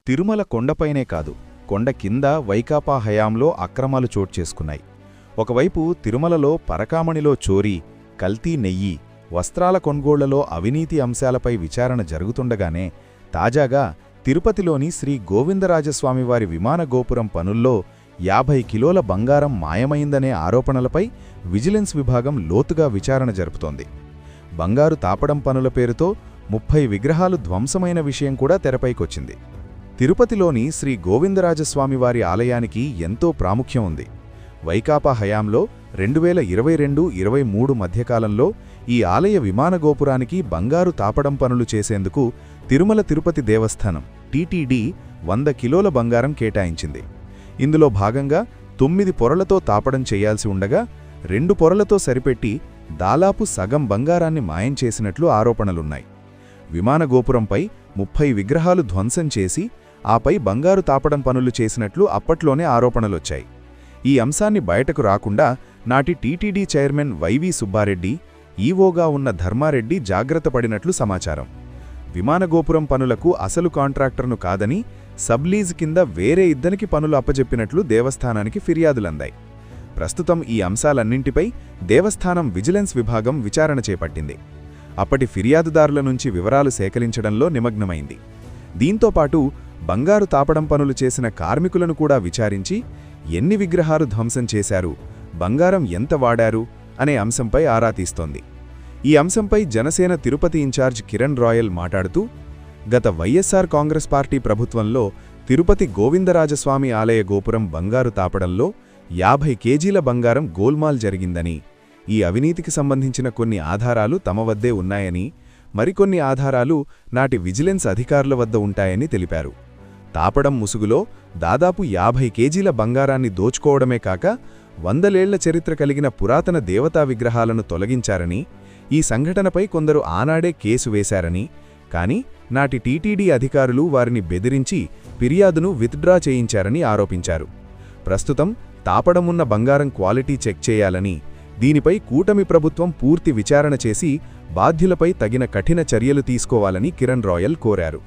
తిరుమల కొండపైనే కాదు, కొండ కింద వైకాపా హయాంలో అక్రమాలు చోటుచేసుకున్నాయి. ఒకవైపు తిరుమలలో పరకామణిలో చోరీ, కల్తీ నెయ్యి, వస్త్రాల కొనుగోళ్లలో అవినీతి అంశాలపై విచారణ జరుగుతుండగానే తాజాగా తిరుపతిలోని శ్రీ గోవిందరాజస్వామివారి విమాన గోపురం పనుల్లో 50 కిలోల బంగారం మాయమైందనే ఆరోపణలపై విజిలెన్స్ విభాగం లోతుగా విచారణ జరుపుతోంది. బంగారు తాపడం పనుల పేరుతో 30 విగ్రహాలు ధ్వంసమైన విషయం కూడా తెరపైకొచ్చింది. తిరుపతిలోని శ్రీ గోవిందరాజస్వామివారి ఆలయానికి ఎంతో ప్రాముఖ్యం ఉంది. వైకాపా హయాంలో 2022-23 మధ్యకాలంలో ఈ ఆలయ విమాన గోపురానికి బంగారు తాపడం పనులు చేసేందుకు తిరుమల తిరుపతి దేవస్థానం టీటీడీ 100 కిలోల బంగారం కేటాయించింది. ఇందులో భాగంగా 9 పొరలతో తాపడం చేయాల్సి ఉండగా 2 పొరలతో సరిపెట్టి దాదాపు సగం బంగారాన్ని మాయం చేసినట్లు ఆరోపణలున్నాయి. విమాన గోపురంపై 30 విగ్రహాలు ధ్వంసం చేసి ఆపై బంగారు తాపడం పనులు చేసినట్లు అప్పట్లోనే ఆరోపణలొచ్చాయి. ఈ అంశాన్ని బయటకు రాకుండా నాటి టీటీడీ చైర్మన్ వైవి సుబ్బారెడ్డి, ఈవోగా ఉన్న ధర్మారెడ్డి జాగ్రత్త పడినట్లు సమాచారం. విమాన గోపురం పనులకు అసలు కాంట్రాక్టర్ను కాదని సబ్లీజ్ కింద వేరే ఇద్దరికి పనులు అప్పజెప్పినట్లు దేవస్థానానికి ఫిర్యాదులందాయి. ప్రస్తుతం ఈ అంశాలన్నింటిపై దేవస్థానం విజిలెన్స్ విభాగం విచారణ చేపట్టింది. అప్పటి ఫిర్యాదుదారుల నుంచి వివరాలు సేకరించడంలో నిమగ్నమైంది. దీంతోపాటు బంగారు తాపడం పనులు చేసిన కార్మికులను కూడా విచారించి ఎన్ని విగ్రహాలు ధ్వంసం చేశారు, బంగారం ఎంత వాడారు అనే అంశంపై ఆరా తీస్తోంది. ఈ అంశంపై జనసేన తిరుపతి ఇన్ఛార్జ్ కిరణ్ రాయల్ మాట్లాడుతూ, గత వైఎస్ఆర్ కాంగ్రెస్ పార్టీ ప్రభుత్వంలో తిరుపతి గోవిందరాజస్వామి ఆలయ గోపురం బంగారు తాపడంలో 50 కేజీల బంగారం గోల్మాల్ జరిగిందని, ఈ అవినీతికి సంబంధించిన కొన్ని ఆధారాలు తమ వద్దే ఉన్నాయని, మరికొన్ని ఆధారాలు నాటి విజిలెన్స్ అధికారుల వద్ద ఉంటాయని తెలిపారు. తాపడం ముసుగులో దాదాపు 50 కేజీల బంగారాన్ని దోచుకోవడమే కాక 100 ఏళ్ల చరిత్ర కలిగిన పురాతన దేవతా విగ్రహాలను తొలగించారని, ఈ సంఘటనపై కొందరు ఆనాడే కేసు వేశారని, కానీ నాటి టీటీడీ అధికారులు వారిని బెదిరించి ఫిర్యాదును విత్డ్రా చేయించారని ఆరోపించారు. ప్రస్తుతం తాపడమున్న బంగారం క్వాలిటీ చెక్ చేయాలని, దీనిపై కూటమి ప్రభుత్వం పూర్తి విచారణ చేసి బాధ్యులపై తగిన కఠిన చర్యలు తీసుకోవాలని కిరణ్ రాయల్ కోరారు.